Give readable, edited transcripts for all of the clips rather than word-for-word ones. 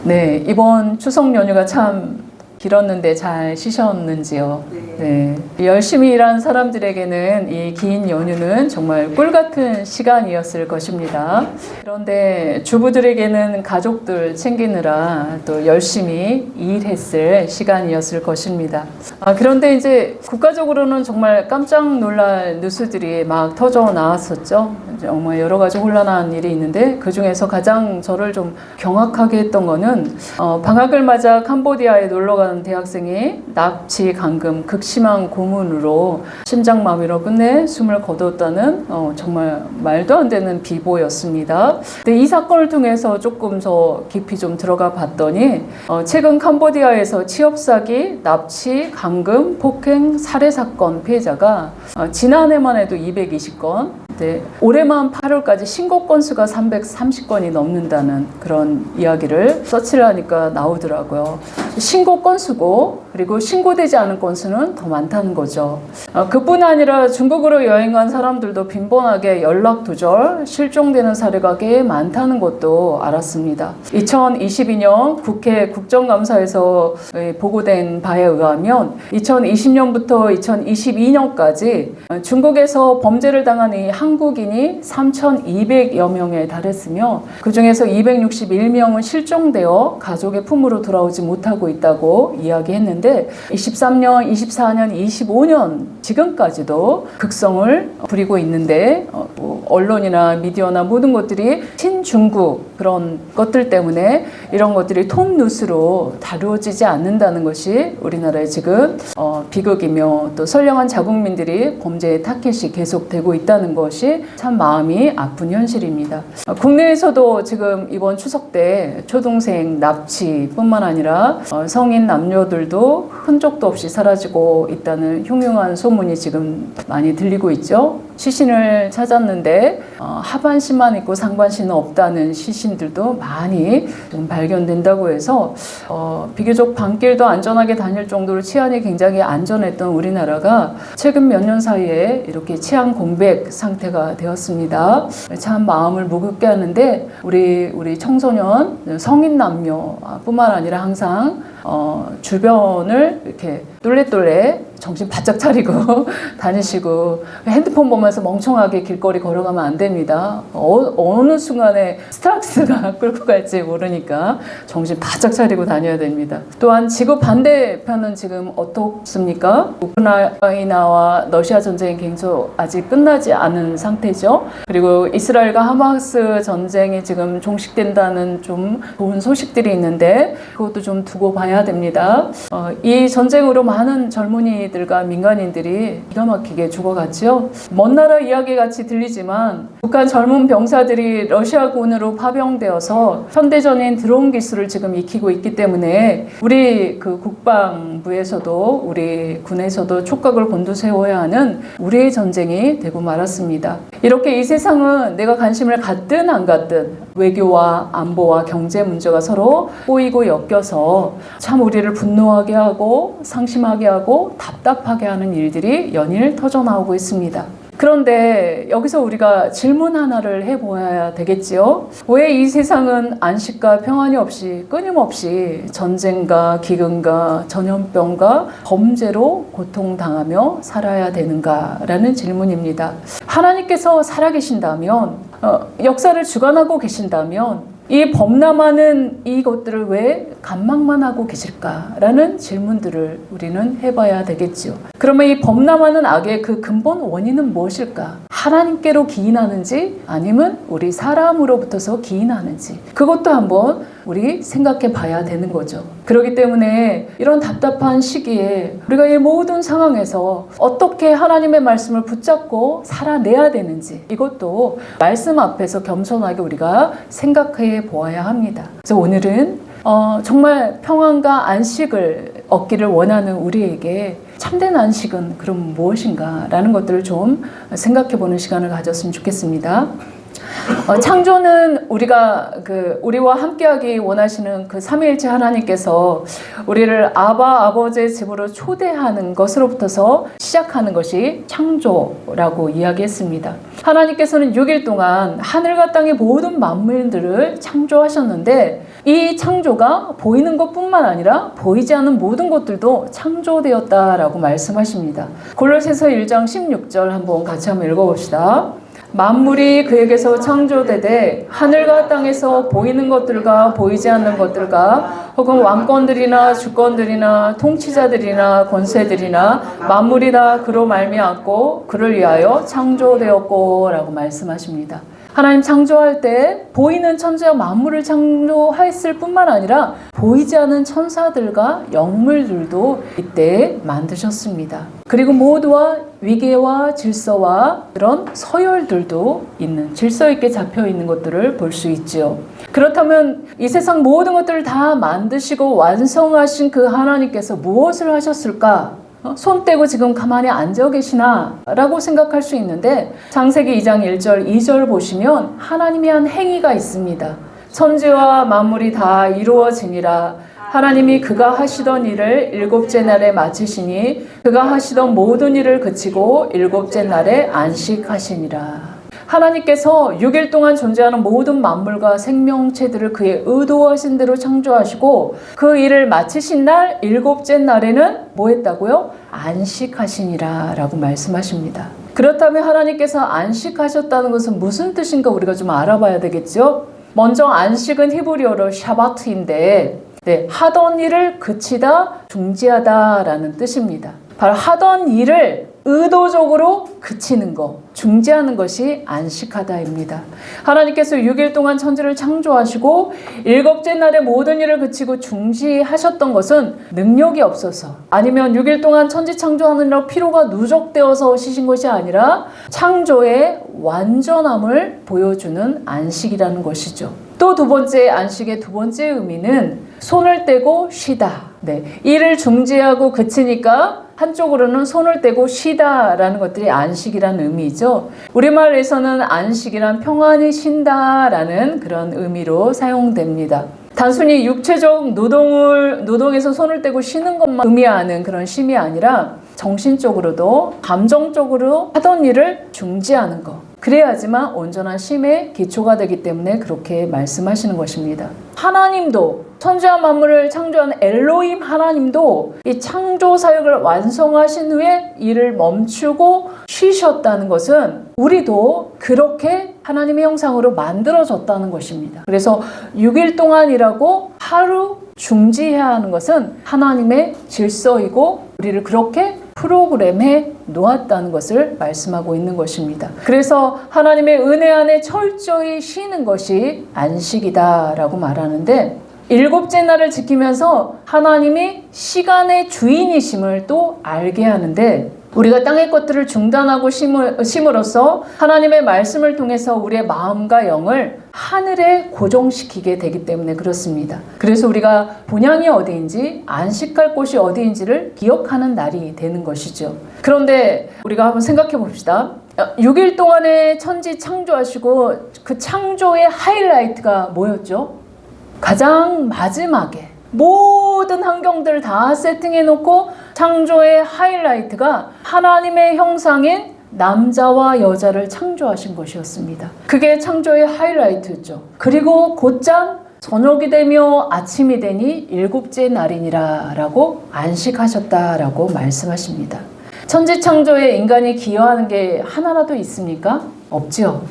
네, 이번 추석 연휴가 참 길었는데 잘 쉬셨는지요? 네. 열심히 일한 사람들에게는 이 긴 연휴는 정말 꿀 같은 시간이었을 것입니다. 그런데 주부들에게는 가족들 챙기느라 또 열심히 일했을 시간이었을 것입니다. 그런데 이제 국가적으로는 정말 깜짝 놀랄 뉴스들이 막 터져 나왔었죠. 정말 여러 가지 혼란한 일이 있는데 그 중에서 가장 저를 좀 경악하게 했던 거는 방학을 맞아 캄보디아에 놀러 간 대학생이 납치, 감금, 극심한 고문으로 심장마비로 끝내 숨을 거뒀다는 정말 말도 안 되는 비보였습니다. 근데 이 사건을 통해서 조금 더 깊이 좀 들어가 봤더니 최근 캄보디아에서 취업사기, 납치, 감금, 폭행, 살해 사건 피해자가 지난해만 해도 220건, 올해만 8월까지 신고 건수가 330건이 넘는다는 그런 이야기를 서치를 하니까 나오더라고요. 신고 건수고 그리고 신고되지 않은 건수는 더 많다는 거죠. 그뿐 아니라 중국으로 여행 간 사람들도 빈번하게 연락 두절, 실종되는 사례가 꽤 많다는 것도 알았습니다. 2022년 국회 국정감사에서 보고된 바에 의하면 2020년부터 2022년까지 중국에서 범죄를 당한 이 한국인이 3,200여 명에 달했으며 그 중에서 261명은 실종되어 가족의 품으로 돌아오지 못하고 있다고 이야기했는데 23년, 24년, 25년 지금까지도 극성을 부리고 있는데 언론이나 미디어나 모든 것들이 친중국 그런 것들 때문에 이런 것들이 톱뉴스로 다루어지지 않는다는 것이 우리나라의 지금 비극이며 또 선량한 자국민들이 범죄의 타켓이 계속되고 있다는 것이 참 마음이 아픈 현실입니다. 국내에서도 지금 이번 추석 때 초등생 납치뿐만 아니라 성인 남녀들도 흔적도 없이 사라지고 있다는 흉흉한 소문이 지금 많이 들리고 있죠. 시신을 찾았는데 하반신만 있고 상반신은 없다는 시신들도 많이 좀 발견된다고 해서 비교적 밤길도 안전하게 다닐 정도로 치안이 굉장히 안전했던 우리나라가 최근 몇 년 사이에 이렇게 치안 공백 상태가 되었습니다. 참 마음을 무겁게 하는데 우리 청소년, 성인 남녀뿐만 아니라 항상 주변을 이렇게 똘레똘레 정신 바짝 차리고 다니시고 핸드폰 보면서 멍청하게 길거리 걸어가면 안 됩니다. 어느 순간에 스트레스가 끌고 갈지 모르니까 정신 바짝 차리고 다녀야 됩니다. 또한 지구 반대편은 지금 어떻습니까? 우크라이나와 러시아 전쟁이 계속 아직 끝나지 않은 상태죠. 그리고 이스라엘과 하마스 전쟁이 지금 종식된다는 좀 좋은 소식들이 있는데 그것도 좀 두고 봐야 됩니다. 이 전쟁으로 많은 젊은이들과 민간인들이 기가 막히게 죽어갔죠. 먼 나라 이야기 같이 들리지만 북한 젊은 병사들이 러시아군으로 파병되어서 현대전인 드론 기술을 지금 익히고 있기 때문에 우리 그 국방부에서도 우리 군에서도 촉각을 곤두세워야 하는 우리의 전쟁이 되고 말았습니다. 이렇게 이 세상은 내가 관심을 갖든 안 갖든 외교와 안보와 경제 문제가 서로 꼬이고 엮여서 참 우리를 분노하게 하고 상심하게 하고 답답하게 하는 일들이 연일 터져나오고 있습니다. 그런데 여기서 우리가 질문 하나를 해보아야 되겠지요. 왜 이 세상은 안식과 평안이 없이 끊임없이 전쟁과 기근과 전염병과 범죄로 고통당하며 살아야 되는가라는 질문입니다. 하나님께서 살아계신다면 역사를 주관하고 계신다면 이 범람하는 이것들을 왜 간망만 하고 계실까라는 질문들을 우리는 해봐야 되겠죠. 그러면 이 범람하는 악의 그 근본 원인은 무엇일까? 하나님께로 기인하는지 아니면 우리 사람으로부터서 기인하는지 그것도 한번 우리 생각해 봐야 되는 거죠. 그렇기 때문에 이런 답답한 시기에 우리가 이 모든 상황에서 어떻게 하나님의 말씀을 붙잡고 살아내야 되는지 이것도 말씀 앞에서 겸손하게 우리가 생각해 보아야 합니다. 그래서 오늘은 정말 평안과 안식을 얻기를 원하는 우리에게 참된 안식은 그럼 무엇인가 라는 것들을 좀 생각해 보는 시간을 가졌으면 좋겠습니다. 창조는 우리와 함께하기 원하시는 그 삼위일체 하나님께서 우리를 아버지의 집으로 초대하는 것으로부터서 시작하는 것이 창조라고 이야기했습니다. 하나님께서는 6일 동안 하늘과 땅의 모든 만물들을 창조하셨는데 이 창조가 보이는 것뿐만 아니라 보이지 않는 모든 것들도 창조되었다라고 말씀하십니다. 골로새서 1장 16절 한번 같이 한번 읽어봅시다. 만물이 그에게서 창조되되 하늘과 땅에서 보이는 것들과 보이지 않는 것들과 혹은 왕권들이나 주권들이나 통치자들이나 권세들이나 만물이 다 그로 말미암고 그를 위하여 창조되었고 라고 말씀하십니다. 하나님 창조할 때 보이는 천지와 만물을 창조했을 뿐만 아니라 보이지 않은 천사들과 영물들도 이때 만드셨습니다. 그리고 모두와 위계와 질서와 그런 서열들도 있는, 질서 있게 잡혀 있는 것들을 볼 수 있지요. 그렇다면 이 세상 모든 것들을 다 만드시고 완성하신 그 하나님께서 무엇을 하셨을까? 손 떼고 지금 가만히 앉아 계시나? 라고 생각할 수 있는데 창세기 2장 1절 2절 보시면 하나님이 한 행위가 있습니다. 천지와 만물이 다 이루어지니라. 하나님이 그가 하시던 일을 일곱째 날에 마치시니 그가 하시던 모든 일을 그치고 일곱째 날에 안식하시니라. 하나님께서 6일 동안 존재하는 모든 만물과 생명체들을 그의 의도하신 대로 창조하시고 그 일을 마치신 날 일곱째 날에는 뭐 했다고요? 안식하시니라 라고 말씀하십니다. 그렇다면 하나님께서 안식하셨다는 것은 무슨 뜻인가 우리가 좀 알아봐야 되겠죠? 먼저 안식은 히브리어로 샤바트인데 하던 일을 그치다, 중지하다 라는 뜻입니다. 바로 하던 일을 의도적으로 그치는 것, 중지하는 것이 안식하다입니다. 하나님께서 6일 동안 천지를 창조하시고 일곱째 날에 모든 일을 그치고 중지하셨던 것은 능력이 없어서 아니면 6일 동안 천지 창조하느라 피로가 누적되어서 쉬신 것이 아니라 창조의 완전함을 보여주는 안식이라는 것이죠. 또 두 번째 안식의 두 번째 의미는 손을 떼고 쉬다. 일을 중지하고 그치니까 한쪽으로는 손을 떼고 쉬다라는 것들이 안식이라는 의미죠. 우리말에서는 안식이란 평안히 쉰다라는 그런 의미로 사용됩니다. 단순히 육체적 노동에서 손을 떼고 쉬는 것만 의미하는 그런 쉼이 아니라 정신적으로도 감정적으로 하던 일을 중지하는 것. 그래야지만 온전한 쉼의 기초가 되기 때문에 그렇게 말씀하시는 것입니다. 하나님도 천지와 만물을 창조한 엘로힘 하나님도 이 창조 사역을 완성하신 후에 일을 멈추고 쉬셨다는 것은 우리도 그렇게 하나님의 형상으로 만들어졌다는 것입니다. 그래서 6일 동안 일하고 하루 중지해야 하는 것은 하나님의 질서이고 우리를 그렇게 프로그램에 놓았다는 것을 말씀하고 있는 것입니다. 그래서 하나님의 은혜 안에 철저히 쉬는 것이 안식이다라고 말하는데 일곱째 날을 지키면서 하나님이 시간의 주인이심을 또 알게 하는데 우리가 땅의 것들을 중단하고 심으로써 하나님의 말씀을 통해서 우리의 마음과 영을 하늘에 고정시키게 되기 때문에 그렇습니다. 그래서 우리가 본향이 어디인지 안식할 곳이 어디인지를 기억하는 날이 되는 것이죠. 그런데 우리가 한번 생각해 봅시다. 6일 동안의 천지 창조하시고 그 창조의 하이라이트가 뭐였죠? 가장 마지막에 모든 환경들을 다 세팅해 놓고 창조의 하이라이트가 하나님의 형상인 남자와 여자를 창조하신 것이었습니다. 그게 창조의 하이라이트였죠. 그리고 곧장 저녁이 되며 아침이 되니 일곱째 날이니라 라고 안식하셨다라고 말씀하십니다. 천지 창조에 인간이 기여하는 게 하나라도 있습니까? 없지요.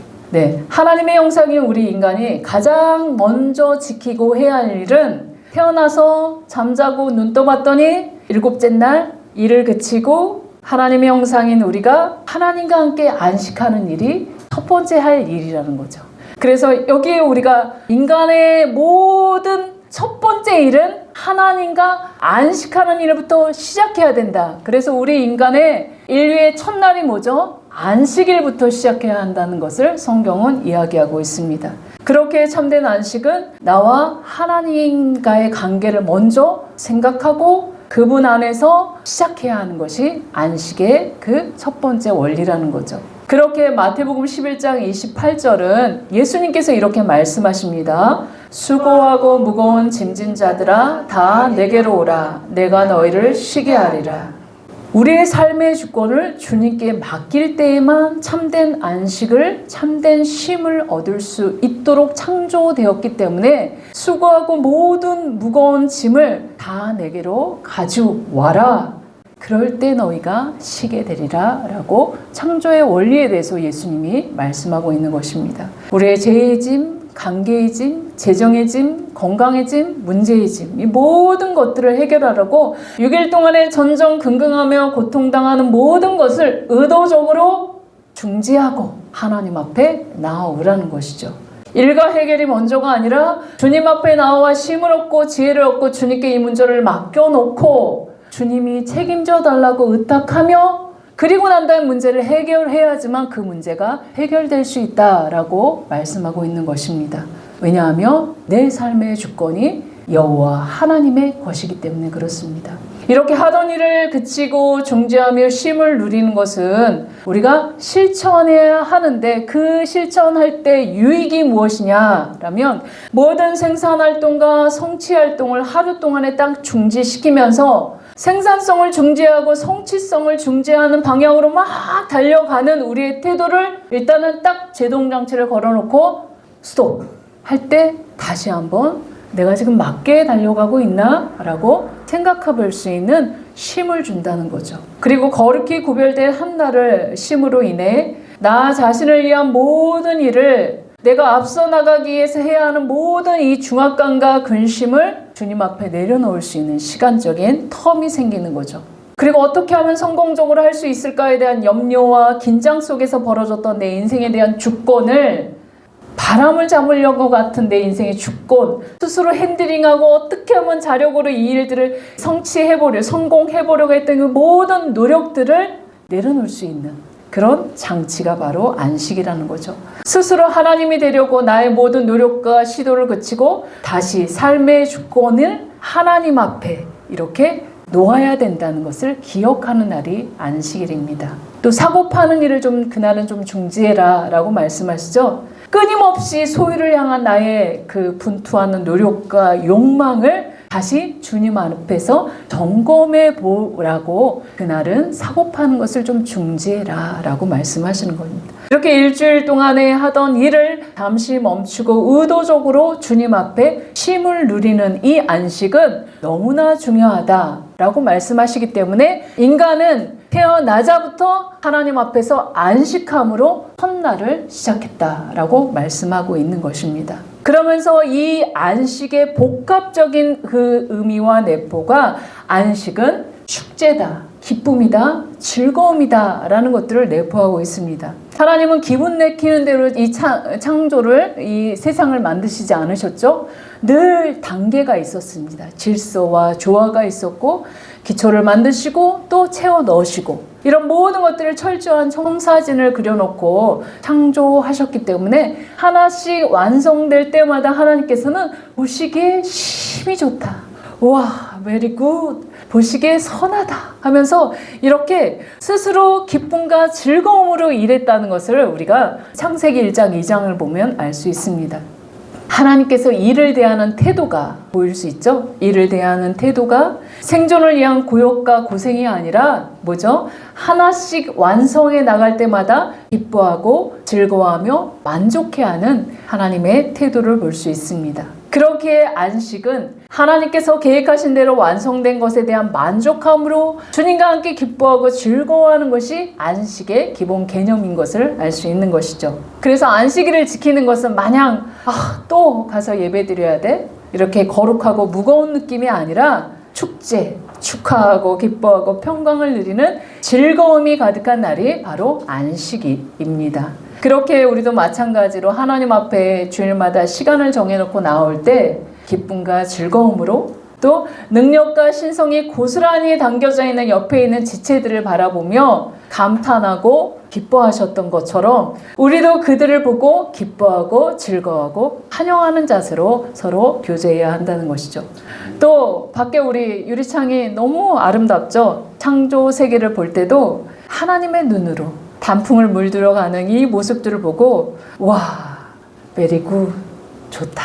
하나님의 형상인 우리 인간이 가장 먼저 지키고 해야 할 일은 태어나서 잠자고 눈 떠봤더니 일곱째 날 일을 그치고 하나님의 형상인 우리가 하나님과 함께 안식하는 일이 첫 번째 할 일이라는 거죠. 그래서 여기에 우리가 인간의 모든 첫 번째 일은 하나님과 안식하는 일부터 시작해야 된다. 그래서 우리 인간의 인류의 첫날이 뭐죠? 안식일부터 시작해야 한다는 것을 성경은 이야기하고 있습니다. 그렇게 참된 안식은 나와 하나님과의 관계를 먼저 생각하고 그분 안에서 시작해야 하는 것이 안식의 그 첫 번째 원리라는 거죠. 그렇게 마태복음 11장 28절은 예수님께서 이렇게 말씀하십니다. 수고하고 무거운 짐진 자들아 다 내게로 오라. 내가 너희를 쉬게 하리라. 우리의 삶의 주권을 주님께 맡길 때에만 참된 안식을, 참된 쉼을 얻을 수 있도록 창조되었기 때문에 수고하고 모든 무거운 짐을 다 내게로 가져와라. 그럴 때 너희가 쉬게 되리라 라고 창조의 원리에 대해서 예수님이 말씀하고 있는 것입니다. 우리의 죄의 짐, 관계의 짐, 재정의 짐, 건강의 짐, 문제의 짐, 이 모든 것들을 해결하라고 6일 동안에 전전긍긍하며 고통당하는 모든 것을 의도적으로 중지하고 하나님 앞에 나아오라는 것이죠. 일과 해결이 먼저가 아니라 주님 앞에 나와 쉼을 얻고 지혜를 얻고 주님께 이 문제를 맡겨놓고 주님이 책임져 달라고 의탁하며 그리고 난 다음 문제를 해결해야지만 그 문제가 해결될 수 있다라고 말씀하고 있는 것입니다. 왜냐하면 내 삶의 주권이 여호와 하나님의 것이기 때문에 그렇습니다. 이렇게 하던 일을 그치고 중지하며 쉼을 누리는 것은 우리가 실천해야 하는데 그 실천할 때 유익이 무엇이냐라면 모든 생산활동과 성취활동을 하루 동안에 딱 중지시키면서 생산성을 중지하고 성취성을 중지하는 방향으로 막 달려가는 우리의 태도를 일단은 딱 제동장치를 걸어놓고 스톱 할 때 다시 한번 내가 지금 맞게 달려가고 있나? 라고 생각해 볼 수 있는 쉼을 준다는 거죠. 그리고 거룩히 구별된 한 날을 쉼으로 인해 나 자신을 위한 모든 일을 내가 앞서 나가기 위해서 해야 하는 모든 이 중압감과 근심을 주님 앞에 내려놓을 수 있는 시간적인 텀이 생기는 거죠. 그리고 어떻게 하면 성공적으로 할 수 있을까에 대한 염려와 긴장 속에서 벌어졌던 내 인생에 대한 주권을 바람을 잡으려고 같은 내 인생의 주권, 스스로 핸들링하고 어떻게 하면 자력으로 이 일들을 성공해보려고 했던 그 모든 노력들을 내려놓을 수 있는 그런 장치가 바로 안식이라는 거죠. 스스로 하나님이 되려고 나의 모든 노력과 시도를 그치고 다시 삶의 주권을 하나님 앞에 이렇게 놓아야 된다는 것을 기억하는 날이 안식일입니다. 또 사고 파는 일을 그날은 좀 중지해라 라고 말씀하시죠. 끊임없이 소유를 향한 나의 그 분투하는 노력과 욕망을 다시 주님 앞에서 점검해 보라고 그날은 사고 파는 것을 좀 중지해라 라고 말씀하시는 겁니다. 이렇게 일주일 동안에 하던 일을 잠시 멈추고 의도적으로 주님 앞에 쉼을 누리는 이 안식은 너무나 중요하다라고 말씀하시기 때문에 인간은 태어나자부터 하나님 앞에서 안식함으로 첫날을 시작했다라고 말씀하고 있는 것입니다. 그러면서 이 안식의 복합적인 그 의미와 내포가 안식은 축제다, 기쁨이다, 즐거움이다 라는 것들을 내포하고 있습니다. 하나님은 기분 내키는 대로 이 창조를, 이 세상을 만드시지 않으셨죠? 늘 단계가 있었습니다. 질서와 조화가 있었고 기초를 만드시고 또 채워 넣으시고 이런 모든 것들을 철저한 청사진을 그려놓고 창조하셨기 때문에 하나씩 완성될 때마다 하나님께서는 보시기에 심히 좋다. 와, very good. 보시기에 선하다 하면서 이렇게 스스로 기쁨과 즐거움으로 일했다는 것을 우리가 창세기 1장 2장을 보면 알 수 있습니다. 하나님께서 일을 대하는 태도가 보일 수 있죠. 일을 대하는 태도가 생존을 위한 고역과 고생이 아니라 뭐죠? 하나씩 완성해 나갈 때마다 기뻐하고 즐거워하며 만족해하는 하나님의 태도를 볼 수 있습니다. 그렇게 안식은 하나님께서 계획하신 대로 완성된 것에 대한 만족함으로 주님과 함께 기뻐하고 즐거워하는 것이 안식의 기본 개념인 것을 알 수 있는 것이죠. 그래서 안식일을 지키는 것은 마냥 또 가서 예배드려야 돼? 이렇게 거룩하고 무거운 느낌이 아니라 축제, 축하하고 기뻐하고 평강을 누리는 즐거움이 가득한 날이 바로 안식일입니다. 그렇게 우리도 마찬가지로 하나님 앞에 주일마다 시간을 정해놓고 나올 때 기쁨과 즐거움으로 또 능력과 신성이 고스란히 담겨져 있는 옆에 있는 지체들을 바라보며 감탄하고 기뻐하셨던 것처럼 우리도 그들을 보고 기뻐하고 즐거워하고 환영하는 자세로 서로 교제해야 한다는 것이죠. 또 밖에 우리 유리창이 너무 아름답죠. 창조 세계를 볼 때도 하나님의 눈으로 단풍을 물들어가는 이 모습들을 보고 와, 베리 굿, 좋다.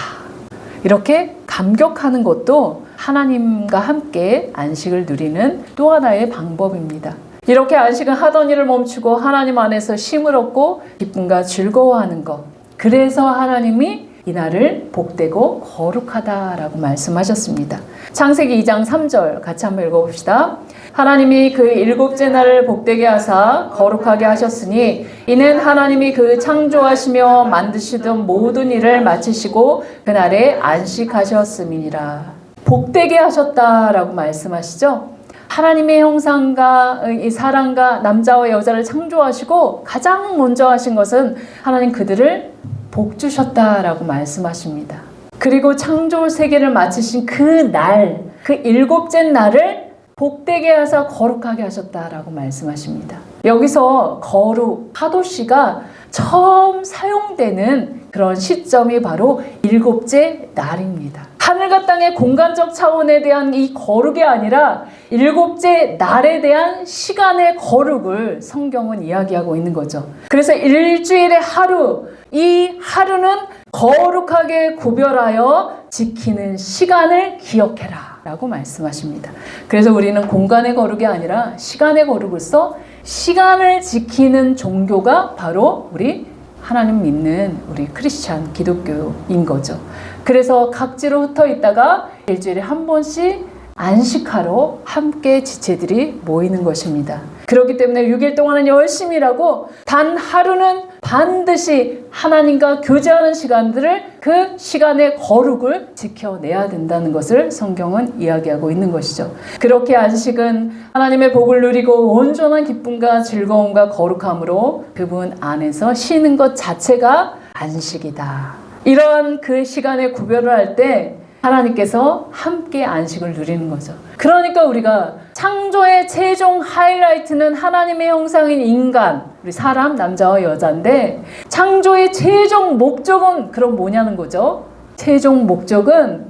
이렇게 감격하는 것도 하나님과 함께 안식을 누리는 또 하나의 방법입니다. 이렇게 안식은 하던 일을 멈추고 하나님 안에서 쉼을 얻고 기쁨과 즐거워하는 것. 그래서 하나님이 이 날을 복되고 거룩하다라고 말씀하셨습니다. 창세기 2장 3절 같이 한번 읽어봅시다. 하나님이 그 일곱째 날을 복되게 하사 거룩하게 하셨으니 이는 하나님이 그 창조하시며 만드시던 모든 일을 마치시고 그날에 안식하셨음이니라. 복되게 하셨다라고 말씀하시죠. 하나님의 형상과 이 사람과 남자와 여자를 창조하시고 가장 먼저 하신 것은 하나님 그들을 복 주셨다라고 말씀하십니다. 그리고 창조 세계를 마치신 그 날, 그 일곱째 날을 복되게 하사 거룩하게 하셨다라고 말씀하십니다. 여기서 거룩, 하도시가 처음 사용되는 그런 시점이 바로 일곱째 날입니다. 하늘과 땅의 공간적 차원에 대한 이 거룩이 아니라 일곱째 날에 대한 시간의 거룩을 성경은 이야기하고 있는 거죠. 그래서 일주일의 하루, 이 하루는 거룩하게 구별하여 지키는 시간을 기억해라 라고 말씀하십니다. 그래서 우리는 공간의 거룩이 아니라 시간의 거룩을 써 시간을 지키는 종교가 바로 우리 하나님 믿는 우리 크리스찬 기독교인 거죠. 그래서 각지로 흩어 있다가 일주일에 한 번씩 안식하러 함께 지체들이 모이는 것입니다. 그렇기 때문에 6일 동안은 열심히 일하고 단 하루는 반드시 하나님과 교제하는 시간들을 그 시간의 거룩을 지켜내야 된다는 것을 성경은 이야기하고 있는 것이죠. 그렇게 안식은 하나님의 복을 누리고 온전한 기쁨과 즐거움과 거룩함으로 그분 안에서 쉬는 것 자체가 안식이다. 이런 그 시간의 구별을 할 때 하나님께서 함께 안식을 누리는 거죠. 그러니까 우리가 창조의 최종 하이라이트는 하나님의 형상인 인간, 우리 사람, 남자와 여자인데 창조의 최종 목적은 그럼 뭐냐는 거죠. 최종 목적은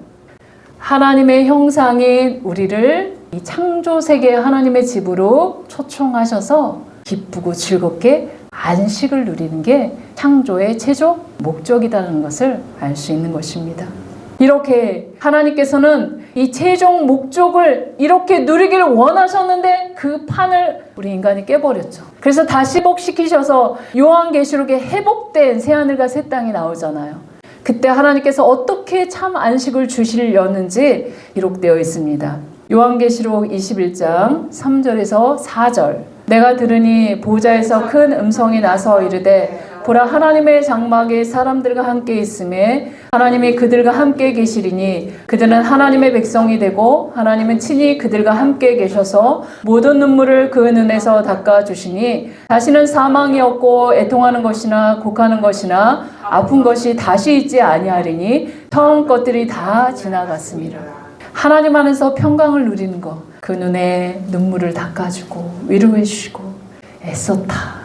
하나님의 형상인 우리를 이 창조 세계의 하나님의 집으로 초청하셔서 기쁘고 즐겁게 안식을 누리는 게 창조의 최종 목적이라는 것을 알 수 있는 것입니다. 이렇게 하나님께서는 이 최종 목적을 이렇게 누리기를 원하셨는데 그 판을 우리 인간이 깨버렸죠. 그래서 다시 회복시키셔서 요한계시록에 회복된 새하늘과 새 땅이 나오잖아요. 그때 하나님께서 어떻게 참 안식을 주시려는지 기록되어 있습니다. 요한계시록 21장 3절에서 4절. 내가 들으니 보좌에서 큰 음성이 나서 이르되 보라 하나님의 장막에 사람들과 함께 있음에 하나님이 그들과 함께 계시리니 그들은 하나님의 백성이 되고 하나님은 친히 그들과 함께 계셔서 모든 눈물을 그 눈에서 닦아주시니 다시는 사망이 없고 애통하는 것이나 곡하는 것이나 아픈 것이 다시 있지 아니하리니 처음 것들이 다 지나갔습니다. 하나님 안에서 평강을 누리는 것, 그 눈에 눈물을 닦아주고 위로해 주시고 애썼다.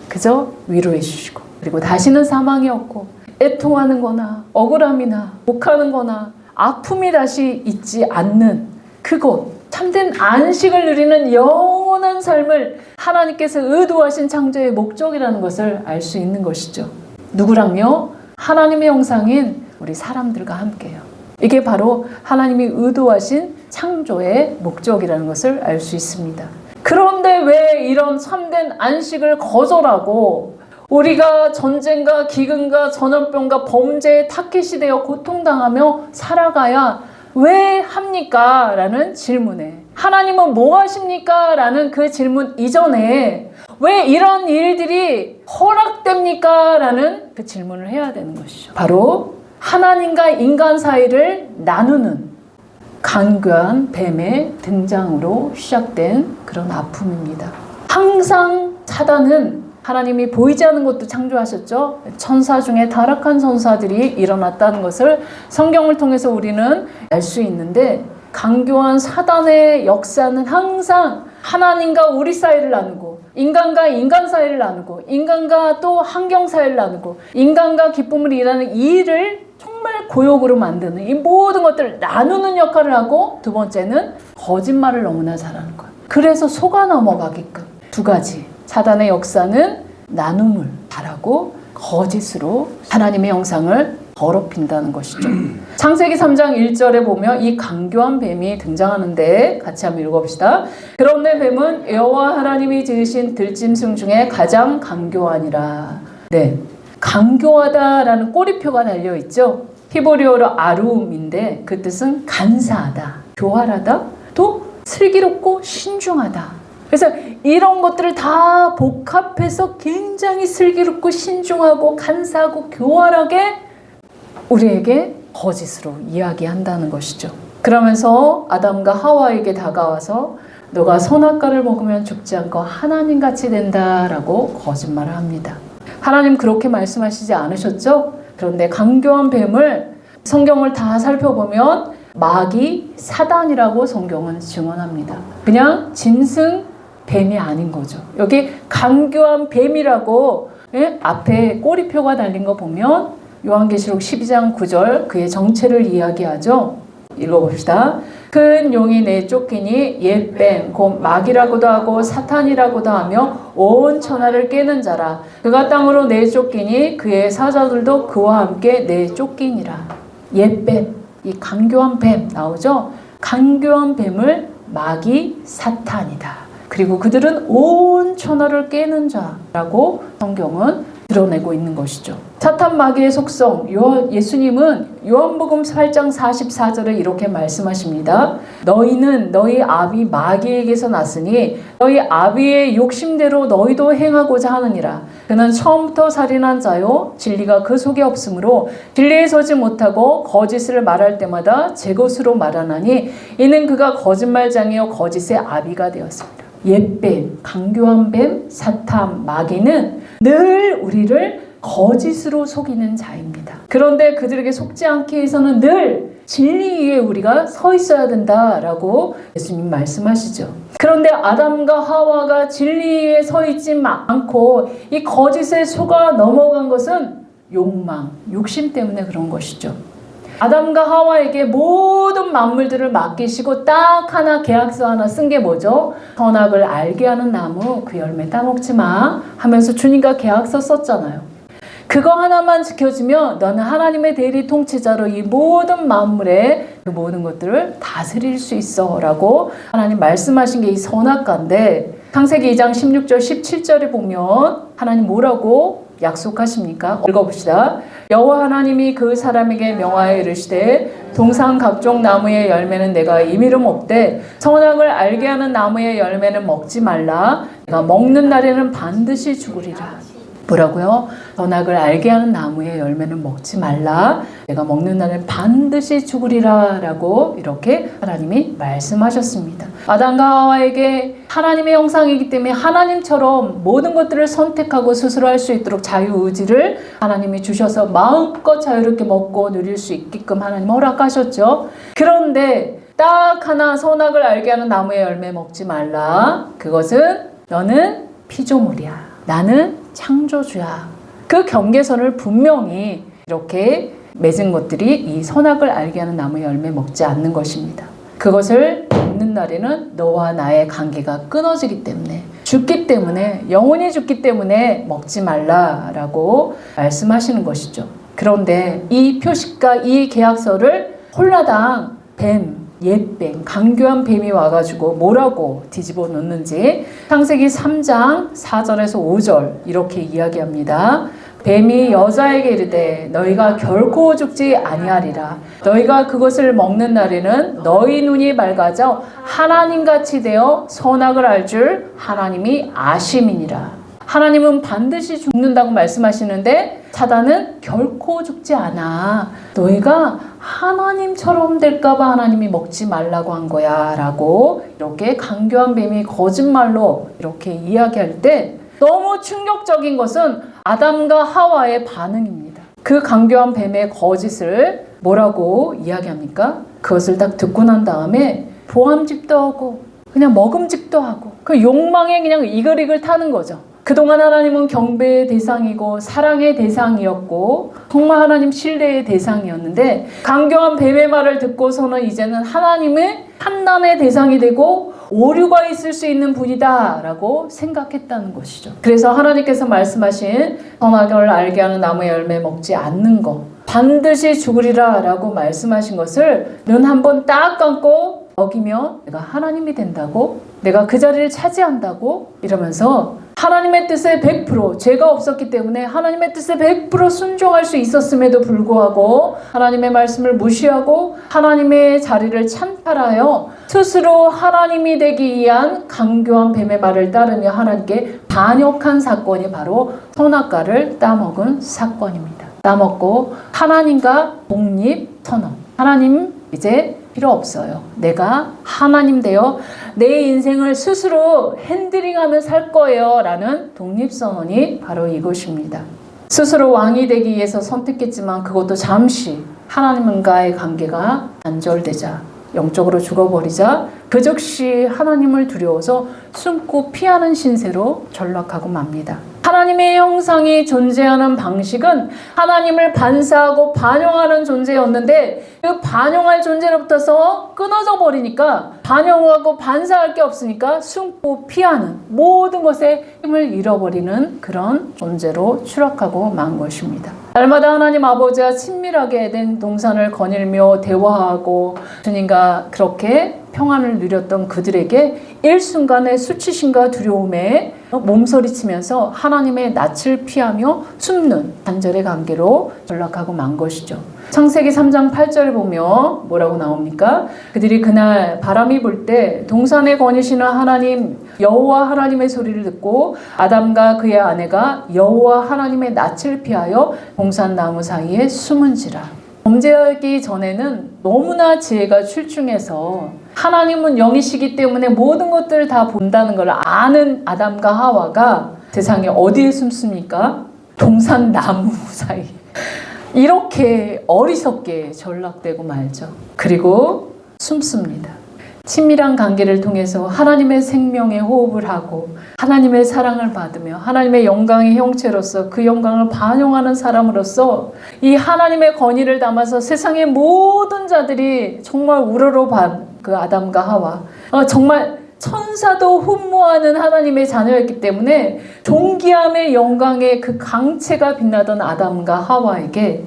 그저 위로해 주시고 그리고 다시는 사망이 없고 애통하는 거나 억울함이나 곡하는 거나 아픔이 다시 있지 않는 그곳 참된 안식을 누리는 영원한 삶을 하나님께서 의도하신 창조의 목적이라는 것을 알 수 있는 것이죠. 누구랑요? 하나님의 형상인 우리 사람들과 함께요. 이게 바로 하나님이 의도하신 창조의 목적이라는 것을 알 수 있습니다. 그런데 왜 이런 참된 안식을 거절하고 우리가 전쟁과 기근과 전염병과 범죄에 타깃이 되어 고통당하며 살아가야 왜 합니까? 라는 질문에 하나님은 뭐 하십니까? 라는 그 질문 이전에 왜 이런 일들이 허락됩니까? 라는 그 질문을 해야 되는 것이죠. 바로 하나님과 인간 사이를 나누는 간교한 뱀의 등장으로 시작된 그런 아픔입니다. 항상 사단은 하나님이 보이지 않는 것도 창조하셨죠. 천사 중에 타락한 천사들이 일어났다는 것을 성경을 통해서 우리는 알 수 있는데 간교한 사단의 역사는 항상 하나님과 우리 사이를 나누고 인간과 인간 사이를 나누고 인간과 또 환경 사이를 나누고 인간과 기쁨을 일하는 이 일을 정말 고역으로 만드는 이 모든 것들을 나누는 역할을 하고 두 번째는 거짓말을 너무나 잘하는 것. 그래서 속아 넘어가게끔 두 가지. 사단의 역사는 나눔을 잘하고 거짓으로 하나님의 형상을 더럽힌다는 것이죠. 창세기 3장 1절에 보면 이 강교한 뱀이 등장하는데 같이 한번 읽어봅시다. 그런데 뱀은 여호와 하나님이 지으신 들짐승 중에 가장 강교하니라. 네, 강교하다라는 꼬리표가 달려있죠. 히브리어로 아룸인데 그 뜻은 간사하다, 교활하다, 또 슬기롭고 신중하다. 그래서 이런 것들을 다 복합해서 굉장히 슬기롭고 신중하고 간사하고 교활하게 우리에게 거짓으로 이야기한다는 것이죠. 그러면서 아담과 하와에게 다가와서 너가 선악과를 먹으면 죽지 않고 하나님같이 된다라고 거짓말을 합니다. 하나님 그렇게 말씀하시지 않으셨죠? 그런데 강교한 뱀을 성경을 다 살펴보면 마귀, 사단이라고 성경은 증언합니다. 그냥 짐승, 뱀이 아닌 거죠. 여기 강교한 뱀이라고 앞에 꼬리표가 달린 거 보면 요한계시록 12장 9절 그의 정체를 이야기하죠. 읽어봅시다. 큰 용이 내쫓기니 옛 뱀, 곧 마귀라고도 하고 사탄이라고도 하며 온 천하를 깨는 자라. 그가 땅으로 내쫓기니 그의 사자들도 그와 함께 내쫓기니라. 옛 뱀, 이 강교한 뱀 나오죠? 강교한 뱀을 마귀, 사탄이다. 그리고 그들은 온 천하를 깨는 자라고 성경은 드러내고 있는 것이죠. 사탄 마귀의 속성, 예수님은 요한복음 8장 44절에 이렇게 말씀하십니다. 너희는 너희 아비 마귀에게서 났으니 너희 아비의 욕심대로 너희도 행하고자 하느니라. 그는 처음부터 살인한 자요 진리가 그 속에 없으므로 진리에 서지 못하고 거짓을 말할 때마다 제 것으로 말하나니 이는 그가 거짓말장이요 거짓의 아비가 되었습니다. 옛뱀, 강교한 뱀, 사탄, 마귀는 늘 우리를 거짓으로 속이는 자입니다. 그런데 그들에게 속지 않기 위해서는 늘 진리 위에 우리가 서 있어야 된다라고 예수님 말씀하시죠. 그런데 아담과 하와가 진리 위에 서 있지 않고 이 거짓에 속아 넘어간 것은 욕망, 욕심 때문에 그런 것이죠. 아담과 하와에게 모든 만물들을 맡기시고 딱 하나 계약서 하나 쓴 게 뭐죠? 선악을 알게 하는 나무 그 열매 따먹지 마 하면서 주님과 계약서 썼잖아요. 그거 하나만 지켜주면 너는 하나님의 대리 통치자로 이 모든 만물의 그 모든 것들을 다스릴 수 있어 라고 하나님 말씀하신 게 이 선악과인데 창세기 2장 16절 17절에 보면 하나님 뭐라고 약속하십니까? 읽어봅시다. 여호와 하나님이 그 사람에게 명하여 이르시되 동산 각종 나무의 열매는 내가 임의로 먹되 선악을 알게 하는 나무의 열매는 먹지 말라. 내가 먹는 날에는 반드시 죽으리라. 뭐라고요? 선악을 알게 하는 나무의 열매는 먹지 말라. 내가 먹는 날엔 반드시 죽으리라 라고 이렇게 하나님이 말씀하셨습니다. 아담과 하와에게 하나님의 형상이기 때문에 하나님처럼 모든 것들을 선택하고 스스로 할 수 있도록 자유의지를 하나님이 주셔서 마음껏 자유롭게 먹고 누릴 수 있게끔 하나님 허락하셨죠. 그런데 딱 하나 선악을 알게 하는 나무의 열매 먹지 말라. 그것은 너는 피조물이야. 나는 창조주야. 그 경계선을 분명히 이렇게 맺은 것들이 이 선악을 알게 하는 나무의 열매 먹지 않는 것입니다. 그것을 먹는 날에는 너와 나의 관계가 끊어지기 때문에 죽기 때문에 영원히 죽기 때문에 먹지 말라라고 말씀하시는 것이죠. 그런데 이 표식과 이 계약서를 홀라당 뱀 옛뱀, 강교한 뱀이 와가지고 뭐라고 뒤집어 놓는지 창세기 3장 4절에서 5절 이렇게 이야기합니다. 뱀이 여자에게 이르되 너희가 결코 죽지 아니하리라. 너희가 그것을 먹는 날에는 너희 눈이 밝아져 하나님같이 되어 선악을 알 줄 하나님이 아심이니라. 하나님은 반드시 죽는다고 말씀하시는데 사단은 결코 죽지 않아. 너희가 하나님처럼 될까봐 하나님이 먹지 말라고 한 거야 라고 이렇게 강교한 뱀이 거짓말로 이렇게 이야기할 때 너무 충격적인 것은 아담과 하와의 반응입니다. 그 강교한 뱀의 거짓을 뭐라고 이야기합니까? 그것을 딱 듣고 난 다음에 보암직도 하고 그냥 먹음직도 하고 그 욕망에 그냥 이글이글 타는 거죠. 그동안 하나님은 경배의 대상이고 사랑의 대상이었고 정말 하나님 신뢰의 대상이었는데 강교한 뱀의 말을 듣고서는 이제는 하나님의 판단의 대상이 되고 오류가 있을 수 있는 분이다 라고 생각했다는 것이죠. 그래서 하나님께서 말씀하신 선악을 알게 하는 나무의 열매 먹지 않는 것 반드시 죽으리라 라고 말씀하신 것을 눈 한번 딱 감고 어기면 내가 하나님이 된다고, 내가 그 자리를 차지한다고 이러면서 하나님의 뜻에 100% 죄가 없었기 때문에 하나님의 뜻에 100% 순종할 수 있었음에도 불구하고 하나님의 말씀을 무시하고 하나님의 자리를 찬탈하여 스스로 하나님이 되기 위한 강교한 뱀의 말을 따르며 하나님께 반역한 사건이 바로 선악과를 따먹은 사건입니다. 따먹고 하나님과 독립 선언. 하나님 이제 필요 없어요. 내가 하나님 되어 내 인생을 스스로 핸들링하며 살 거예요 라는 독립선언이 바로 이것입니다. 스스로 왕이 되기 위해서 선택했지만 그것도 잠시 하나님과의 관계가 단절되자, 영적으로 죽어버리자 그 즉시 하나님을 두려워서 숨고 피하는 신세로 전락하고 맙니다. 하나님의 형상이 존재하는 방식은 하나님을 반사하고 반영하는 존재였는데 그 반영할 존재로부터서 끊어져 버리니까 반영하고 반사할 게 없으니까 숨고 피하는 모든 것에 힘을 잃어버리는 그런 존재로 추락하고 만 것입니다. 날마다 하나님 아버지와 친밀하게 된 동산을 거닐며 대화하고 주님과 그렇게 평안을 누렸던 그들에게 일순간의 수치심과 두려움에 몸서리치면서 하나님의 낯을 피하며 숨는 단절의 관계로 전락하고 만 것이죠. 창세기 3장 8절 보면 뭐라고 나옵니까? 그들이 그날 바람이 불 때 동산에 거니시는 하나님 여호와 하나님의 소리를 듣고 아담과 그의 아내가 여호와 하나님의 낯을 피하여 동산 나무 사이에 숨은지라. 범죄하기 전에는 너무나 지혜가 출중해서 하나님은 영이시기 때문에 모든 것들을 다 본다는 걸 아는 아담과 하와가 세상에 어디에 숨습니까? 동산 나무 사이. 이렇게 어리석게 전락되고 말죠. 그리고 숨습니다. 친밀한 관계를 통해서 하나님의 생명에 호흡을 하고 하나님의 사랑을 받으며 하나님의 영광의 형체로서 그 영광을 반영하는 사람으로서 이 하나님의 권위를 담아서 세상의 모든 자들이 정말 우러러반 그 아담과 하와, 정말 천사도 흠모하는 하나님의 자녀였기 때문에 존귀함의 영광의 그 강체가 빛나던 아담과 하와에게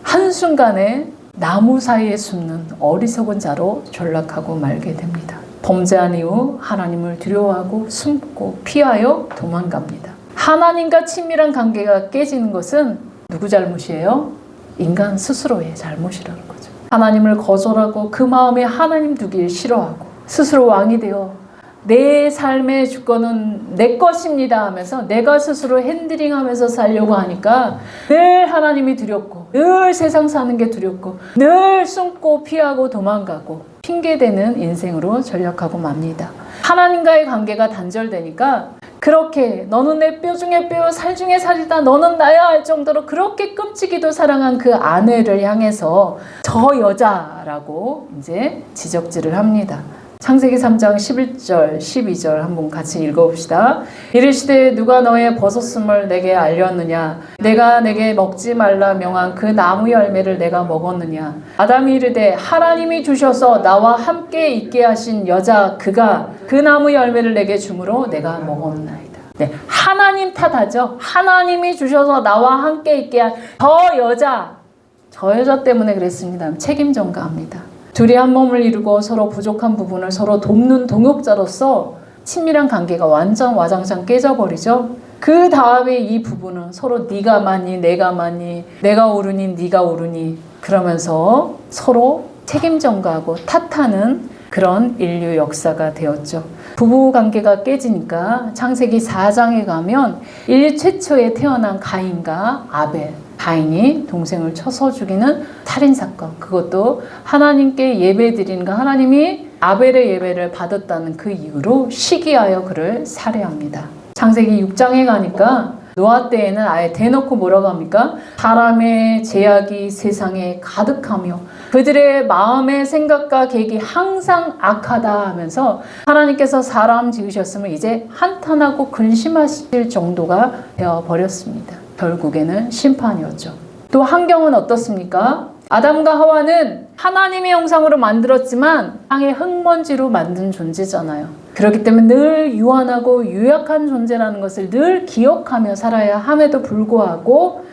한순간에 나무 사이에 숨는 어리석은 자로 전락하고 말게 됩니다. 범죄한 이후 하나님을 두려워하고 숨고 피하여 도망갑니다. 하나님과 친밀한 관계가 깨지는 것은 누구 잘못이에요? 인간 스스로의 잘못이라는 거죠. 하나님을 거절하고 그 마음에 하나님 두길 싫어하고 스스로 왕이 되어 내 삶의 주권은 내 것입니다 하면서 내가 스스로 핸들링하면서 살려고 하니까 늘 하나님이 두렵고 늘 세상 사는 게 두렵고 늘 숨고 피하고 도망가고 핑계대는 인생으로 전락하고 맙니다. 하나님과의 관계가 단절되니까 그렇게 너는 내 뼈 중에 뼈 살 중에 살이다 너는 나야 할 정도로 그렇게 끔찍이도 사랑한 그 아내를 향해서 저 여자라고 이제 지적질을 합니다. 창세기 3장 11절 12절 한번 같이 읽어봅시다. 이르시되 누가 너의 벗었음을 내게 알렸느냐? 내가 내게 먹지 말라 명한 그 나무 열매를 내가 먹었느냐? 아담이 이르되 하나님이 주셔서 나와 함께 있게 하신 여자 그가 그 나무 열매를 내게 주므로 내가 먹었나이다. 네, 하나님 탓하죠. 하나님이 주셔서 나와 함께 있게 한 저 여자 때문에 그랬습니다. 책임 전가합니다. 둘이 한 몸을 이루고 서로 부족한 부분을 서로 돕는 동역자로서 친밀한 관계가 완전 와장창 깨져버리죠. 그 다음에 이 부부는 서로 네가 맞니 내가 맞니 내가 옳으니 네가 옳으니 그러면서 서로 책임 전가하고 탓하는 그런 인류 역사가 되었죠. 부부 관계가 깨지니까 창세기 4장에 가면 인류 최초에 태어난 가인과 아벨, 가인이 동생을 쳐서 죽이는 살인사건, 그것도 하나님께 예배드리는 거 하나님이 아벨의 예배를 받았다는 그 이유로 시기하여 그를 살해합니다. 창세기 6장에 가니까 노아 때에는 아예 대놓고 뭐라고 합니까? 사람의 제약이 세상에 가득하며 그들의 마음의 생각과 계획이 항상 악하다 하면서 하나님께서 사람 지으셨으면 이제 한탄하고 근심하실 정도가 되어버렸습니다. 결국에는 심판이었죠. 또 환경은 어떻습니까? 아담과 하와는 하나님의 형상으로 만들었지만 땅의 흙먼지로 만든 존재잖아요. 그렇기 때문에 늘 유한하고 유약한 존재라는 것을 늘 기억하며 살아야 함에도 불구하고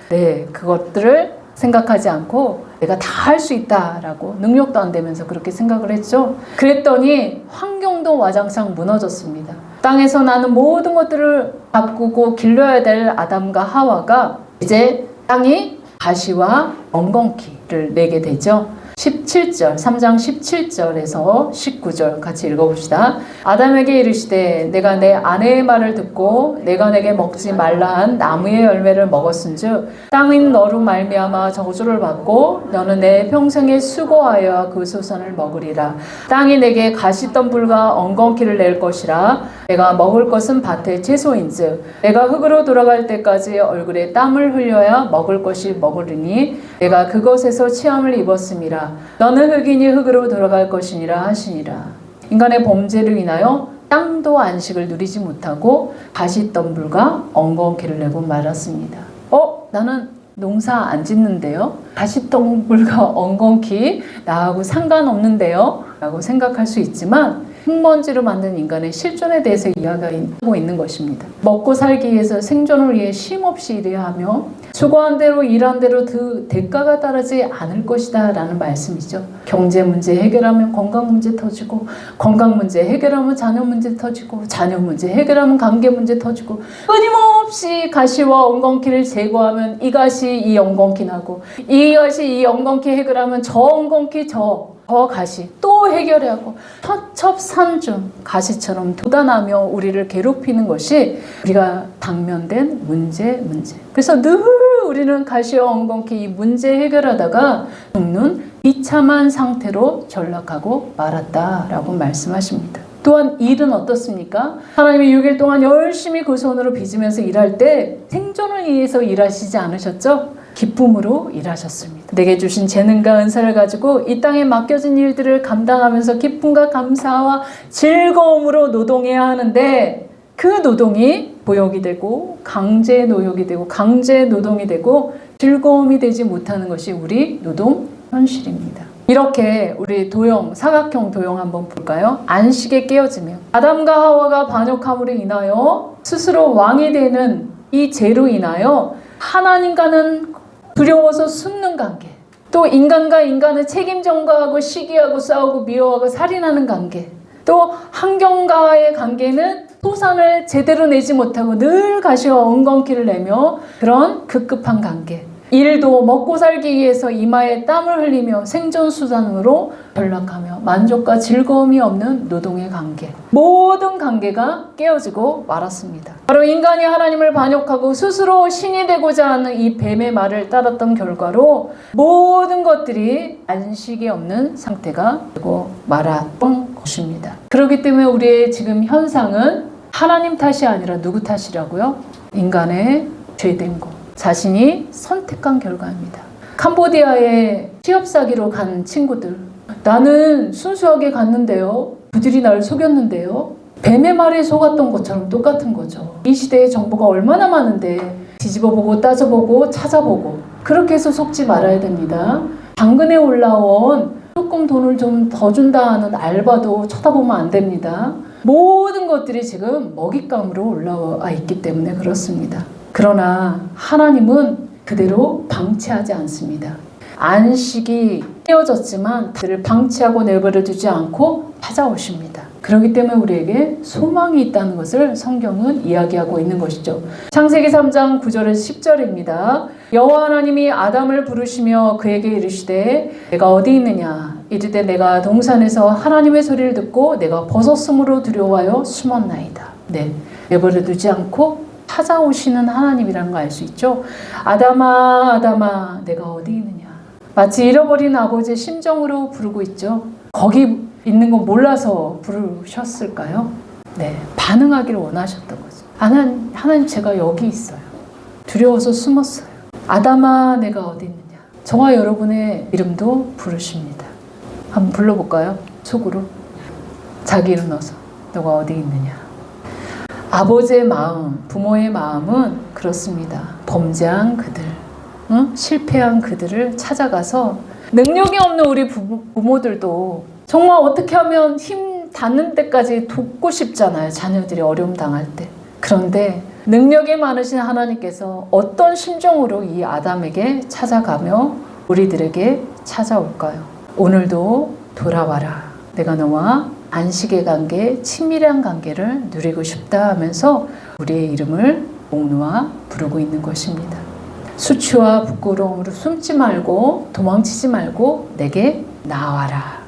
그것들을 생각하지 않고 내가 다 할 수 있다라고, 능력도 안 되면서 그렇게 생각을 했죠. 그랬더니 환경도 와장창 무너졌습니다. 땅에서 나는 모든 것들을 가꾸고 길러야 될 아담과 하와가 이제 땅이 가시와 엉겅퀴를 내게 되죠. 17절, 3장 17절에서 19절 같이 읽어봅시다. 아담에게 이르시되 내가 내 아내의 말을 듣고 내가 내게 먹지 말라 한 나무의 열매를 먹었은즉 땅인 너로 말미암아 저주를 받고 너는 내 평생에 수고하여 그 소산을 먹으리라. 땅이 내게 가시덤불과 엉겅퀴를 낼 것이라. 내가 먹을 것은 밭의 채소인즉 내가 흙으로 돌아갈 때까지 얼굴에 땀을 흘려야 먹을 것이 먹으리니 내가 그것에서 치함을 입었음이라. 너는 흙이니 흙으로 돌아갈 것이니라 하시니라. 인간의 범죄로 인하여 땅도 안식을 누리지 못하고 가시덤불과 엉겅퀴를 내고 말았습니다. 나는 농사 안 짓는데요? 가시덤불과 엉겅퀴 나하고 상관없는데요? 라고 생각할 수 있지만 흙먼지로 만든 인간의 실존에 대해서 이야기하고 있는 것입니다. 먹고 살기 위해서 생존을 위해 쉼없이 일해야 하며 수고한 대로 일한 대로 그 대가가 따르지 않을 것이다 라는 말씀이죠. 경제 문제 해결하면 건강 문제 터지고, 건강 문제 해결하면 자녀 문제 터지고, 자녀 문제 해결하면 관계 문제 터지고, 끊임없이 가시와 엉겅퀴를 제거하면 이 가시 이 엉겅퀴 나고, 이 가시 이 엉겅퀴 해결하면 저 엉겅퀴 저 가시 또 해결해야 하고, 첩첩산중 가시처럼 돋아나며 우리를 괴롭히는 것이 우리가 당면된 문제. 그래서 늘 우리는 가시와 엉겅퀴 이 문제 해결하다가 죽는 비참한 상태로 전락하고 말았다라고 말씀하십니다. 또한 일은 어떻습니까? 하나님이 6일 동안 열심히 그 손으로 빚으면서 일할 때 생존을 위해서 일하시지 않으셨죠? 기쁨으로 일하셨습니다. 내게 주신 재능과 은사를 가지고 이 땅에 맡겨진 일들을 감당하면서 기쁨과 감사와 즐거움으로 노동해야 하는데, 그 노동이 보역이 되고 강제 노역이 되고 강제 노동이 되고 즐거움이 되지 못하는 것이 우리 노동 현실입니다. 이렇게 우리 도형, 사각형 도형 한번 볼까요? 안식에 깨어지며 아담과 하와가 반역함으로 인하여 스스로 왕이 되는 이 죄로 인하여 하나님과는 두려워서 숨는 관계, 또 인간과 인간의 책임 전가하고 시기하고 싸우고 미워하고 살인하는 관계, 또 환경과의 관계는 소산을 제대로 내지 못하고 늘 가시와 엉겅퀴를 내며 그런 급급한 관계, 일도 먹고 살기 위해서 이마에 땀을 흘리며 생존수단으로 전락하며 만족과 즐거움이 없는 노동의 관계, 모든 관계가 깨어지고 말았습니다. 바로 인간이 하나님을 반역하고 스스로 신이 되고자 하는 이 뱀의 말을 따랐던 결과로 모든 것들이 안식이 없는 상태가 되고 말았던 것입니다. 그렇기 때문에 우리의 지금 현상은 하나님 탓이 아니라 누구 탓이라고요? 인간의 죄된 것, 자신이 선택한 결과입니다. 캄보디아에 취업 사기로 간 친구들, 나는 순수하게 갔는데요, 그들이 나를 속였는데요, 뱀의 말에 속았던 것처럼 똑같은 거죠. 이 시대에 정보가 얼마나 많은데 뒤집어보고 따져보고 찾아보고, 그렇게 해서 속지 말아야 됩니다. 당근에 올라온 조금 돈을 좀 더 준다 하는 알바도 쳐다보면 안 됩니다. 모든 것들이 지금 먹잇감으로 올라와 있기 때문에 그렇습니다. 그러나 하나님은 그대로 방치하지 않습니다. 안식이 깨어졌지만 그들을 방치하고 내버려 두지 않고 찾아오십니다. 그렇기 때문에 우리에게 소망이 있다는 것을 성경은 이야기하고 있는 것이죠. 창세기 3장 9절에서 10절입니다. 여호와 하나님이 아담을 부르시며 그에게 이르시되 내가 어디 있느냐? 이르되 내가 동산에서 하나님의 소리를 듣고 내가 벗었으므로 두려워하여 숨었나이다. 네, 내버려 두지 않고 찾아오시는 하나님이라는 거 알 수 있죠. 아담아 아담아 내가 어디 있느냐. 마치 잃어버린 아버지의 심정으로 부르고 있죠. 거기 있는 거 몰라서 부르셨을까요? 네, 반응하기를 원하셨던 거죠. 하나님 제가 여기 있어요. 두려워서 숨었어요. 아담아 내가 어디 있느냐. 저와 여러분의 이름도 부르십니다. 한번 불러볼까요? 속으로. 자기 이름 넣어서 너가 어디 있느냐. 아버지의 마음, 부모의 마음은 그렇습니다. 범죄한 그들, 실패한 그들을 찾아가서 능력이 없는 우리 부모들도 정말 어떻게 하면 힘 닿는 데까지 돕고 싶잖아요. 자녀들이 어려움 당할 때. 그런데 능력이 많으신 하나님께서 어떤 심정으로 이 아담에게 찾아가며 우리들에게 찾아올까요? 오늘도 돌아와라. 내가 너와 안식의 관계, 친밀한 관계를 누리고 싶다 하면서 우리의 이름을 목 놓아 부르고 있는 것입니다. 수치와 부끄러움으로 숨지 말고 도망치지 말고 내게 나와라.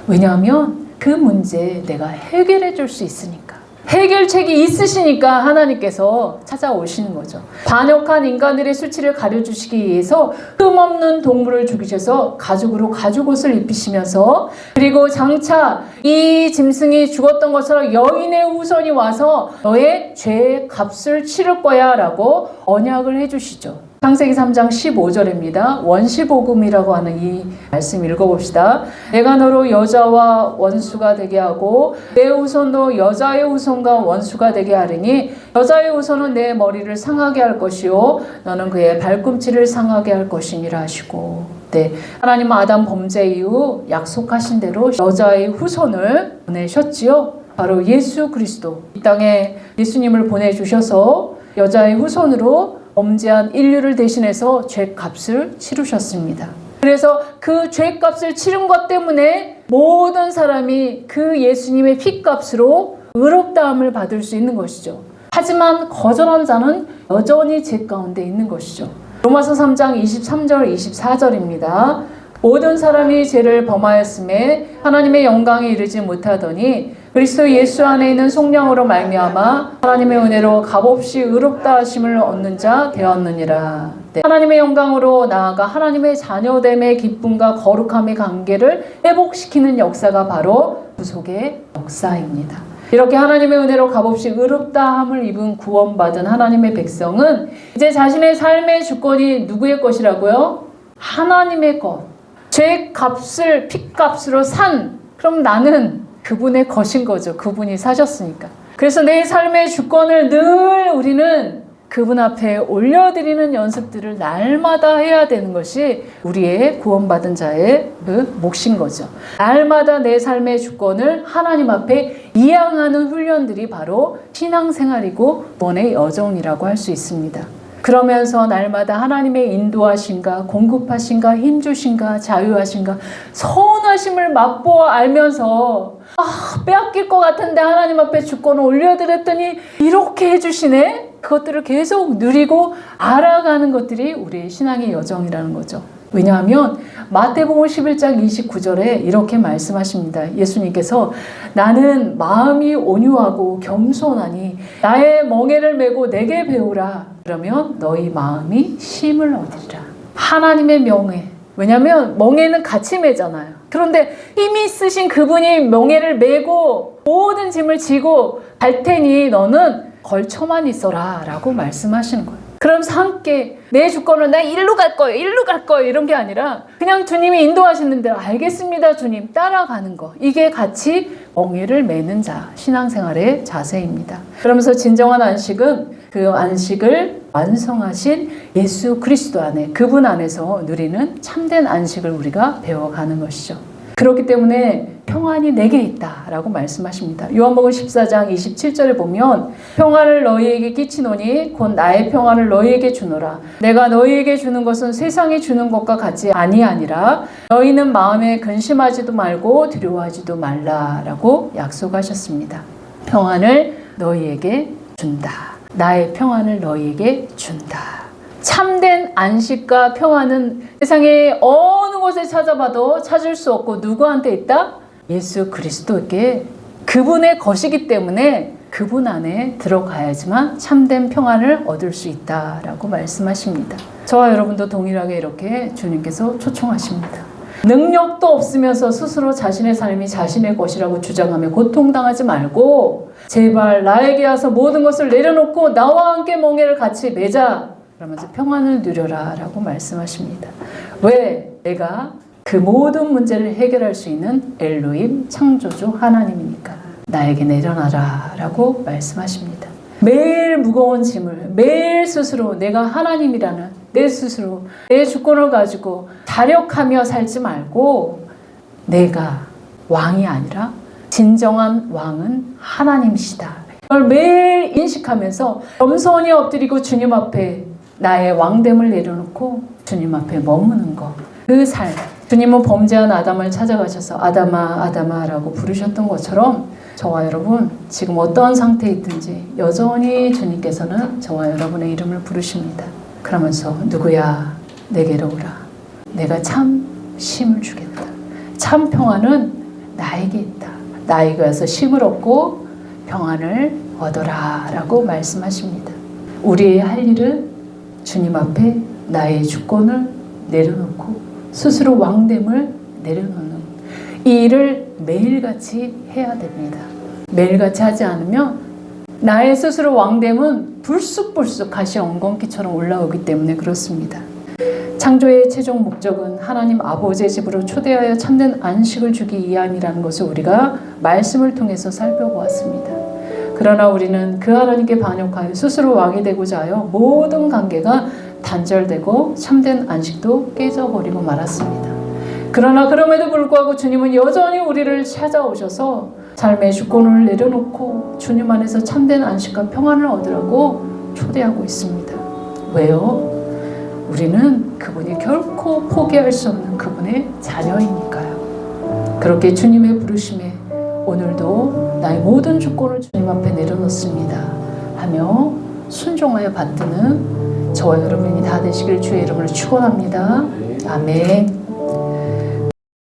왜냐하면 그 문제 내가 해결해 줄 수 있으니까. 해결책이 있으시니까 하나님께서 찾아오시는 거죠. 반역한 인간들의 수치를 가려주시기 위해서 흠없는 동물을 죽이셔서 가죽으로 가죽옷을 입히시면서, 그리고 장차 이 짐승이 죽었던 것처럼 여인의 후손이 와서 너의 죄의 값을 치를 거야 라고 언약을 해주시죠. 창세기 3장 15절입니다. 원시복음이라고 하는 이 말씀 읽어봅시다. 내가 너로 여자와 원수가 되게 하고 내 후손도 여자의 후손과 원수가 되게 하리니 여자의 후손은 내 머리를 상하게 할 것이요 너는 그의 발꿈치를 상하게 할 것이니라 하시고, 네, 하나님은 아담 범죄 이후 약속하신 대로 여자의 후손을 보내셨지요. 바로 예수 그리스도, 이 땅에 예수님을 보내주셔서 여자의 후손으로 범죄한 인류를 대신해서 죄값을 치르셨습니다. 그래서 그 죄값을 치른 것 때문에 모든 사람이 그 예수님의 피값으로 의롭다함을 받을 수 있는 것이죠. 하지만 거절한 자는 여전히 죄 가운데 있는 것이죠. 로마서 3장 23절 24절입니다. 모든 사람이 죄를 범하였음에 하나님의 영광에 이르지 못하더니 그리스도 예수 안에 있는 속량으로 말미암아 하나님의 은혜로 값없이 의롭다 하심을 얻는 자 되었느니라. 네. 하나님의 영광으로 나아가 하나님의 자녀됨의 기쁨과 거룩함의 관계를 회복시키는 역사가 바로 구속의 역사입니다. 이렇게 하나님의 은혜로 값없이 의롭다함을 입은 구원받은 하나님의 백성은 이제 자신의 삶의 주권이 누구의 것이라고요? 하나님의 것. 죄 값을 피값으로 산, 그럼 나는 그분의 것인 거죠. 그분이 사셨으니까. 그래서 내 삶의 주권을 늘 우리는 그분 앞에 올려드리는 연습들을 날마다 해야 되는 것이 우리의 구원받은 자의 그 몫인 거죠. 날마다 내 삶의 주권을 하나님 앞에 이양하는 훈련들이 바로 신앙생활이고 구원의 여정이라고 할 수 있습니다. 그러면서 날마다 하나님의 인도하신가, 공급하신가, 힘주신가, 자유하신가, 선하심을 맛보아 알면서 빼앗길 것 같은데 하나님 앞에 주권을 올려드렸더니 이렇게 해주시네? 그것들을 계속 누리고 알아가는 것들이 우리의 신앙의 여정이라는 거죠. 왜냐하면 마태복음 11장 29절에 이렇게 말씀하십니다. 예수님께서 나는 마음이 온유하고 겸손하니 나의 멍에를 메고 내게 배우라. 그러면 너희 마음이 쉼을 얻으리라. 하나님의 명예. 왜냐하면 멍에는 같이 매잖아요. 그런데 힘이 있으신 그분이 멍에를 메고 모든 짐을 지고 갈 테니 너는 걸쳐만 있어라 라고 말씀하시는 거예요. 그러면서 함께 내 주권을 나 일로 갈 거예요. 일로 갈 거예요. 이런 게 아니라 그냥 주님이 인도하시는 대로 알겠습니다 주님 따라가는 거. 이게 같이 멍에를 매는 자, 신앙생활의 자세입니다. 그러면서 진정한 안식은 그 안식을 완성하신 예수 그리스도 안에, 그분 안에서 누리는 참된 안식을 우리가 배워가는 것이죠. 그렇기 때문에 평안이 내게 있다 라고 말씀하십니다. 요한복음 14장 27절에 보면 평안을 너희에게 끼치노니 곧 나의 평안을 너희에게 주노라. 내가 너희에게 주는 것은 세상이 주는 것과 같이 아니하니라. 너희는 마음에 근심하지도 말고 두려워하지도 말라 라고 약속하셨습니다. 평안을 너희에게 준다. 나의 평안을 너희에게 준다. 참된 안식과 평안은 세상의 어느 곳에 찾아봐도 찾을 수 없고 누구한테 있다? 예수 그리스도께, 그분의 것이기 때문에 그분 안에 들어가야지만 참된 평안을 얻을 수 있다라고 말씀하십니다. 저와 여러분도 동일하게 이렇게 주님께서 초청하십니다. 능력도 없으면서 스스로 자신의 삶이 자신의 것이라고 주장하며 고통당하지 말고 제발 나에게 와서 모든 것을 내려놓고 나와 함께 멍에를 같이 매자. 그러면서 평안을 누려라 라고 말씀하십니다. 왜? 내가 그 모든 문제를 해결할 수 있는 엘로힘 창조주 하나님이니까 나에게 내려놔라 라고 말씀하십니다. 매일 무거운 짐을 매일 스스로 내가 하나님이라는 내 스스로 내 주권을 가지고 자력하며 살지 말고 내가 왕이 아니라 진정한 왕은 하나님이시다. 그걸 매일 인식하면서 겸손히 엎드리고 주님 앞에 나의 왕됨을 내려놓고 주님 앞에 머무는 것. 그 삶. 주님은 범죄한 아담을 찾아가셔서 아담아 아담아 라고 부르셨던 것처럼 저와 여러분 지금 어떠한 상태에 있든지 여전히 주님께서는 저와 여러분의 이름을 부르십니다. 그러면서 누구야 내게로 오라. 내가 참 쉼을 주겠다. 참 평안은 나에게 있다. 나에게 와서 쉼을 얻고 평안을 얻어라 라고 말씀하십니다. 우리의 할 일은 주님 앞에 나의 주권을 내려놓고 스스로 왕됨을 내려놓는 이 일을 매일같이 해야 됩니다. 매일같이 하지 않으면 나의 스스로 왕됨은 불쑥불쑥 가시 엉겅퀴처럼 올라오기 때문에 그렇습니다. 창조의 최종 목적은 하나님 아버지의 집으로 초대하여 참된 안식을 주기 위함이라는 것을 우리가 말씀을 통해서 살펴보았습니다. 그러나 우리는 그 하나님께 반역하여 스스로 왕이 되고자 하여 모든 관계가 단절되고 참된 안식도 깨져버리고 말았습니다. 그러나 그럼에도 불구하고 주님은 여전히 우리를 찾아오셔서 삶의 주권을 내려놓고 주님 안에서 참된 안식과 평안을 얻으라고 초대하고 있습니다. 왜요? 우리는 그분이 결코 포기할 수 없는 그분의 자녀이니까요. 그렇게 주님의 부르심에 오늘도 나의 모든 주권을 주님 앞에 내려놓습니다 하며 순종하여 받드는 저와 여러분이 다 되시길 주의 이름으로 축원합니다. 아멘.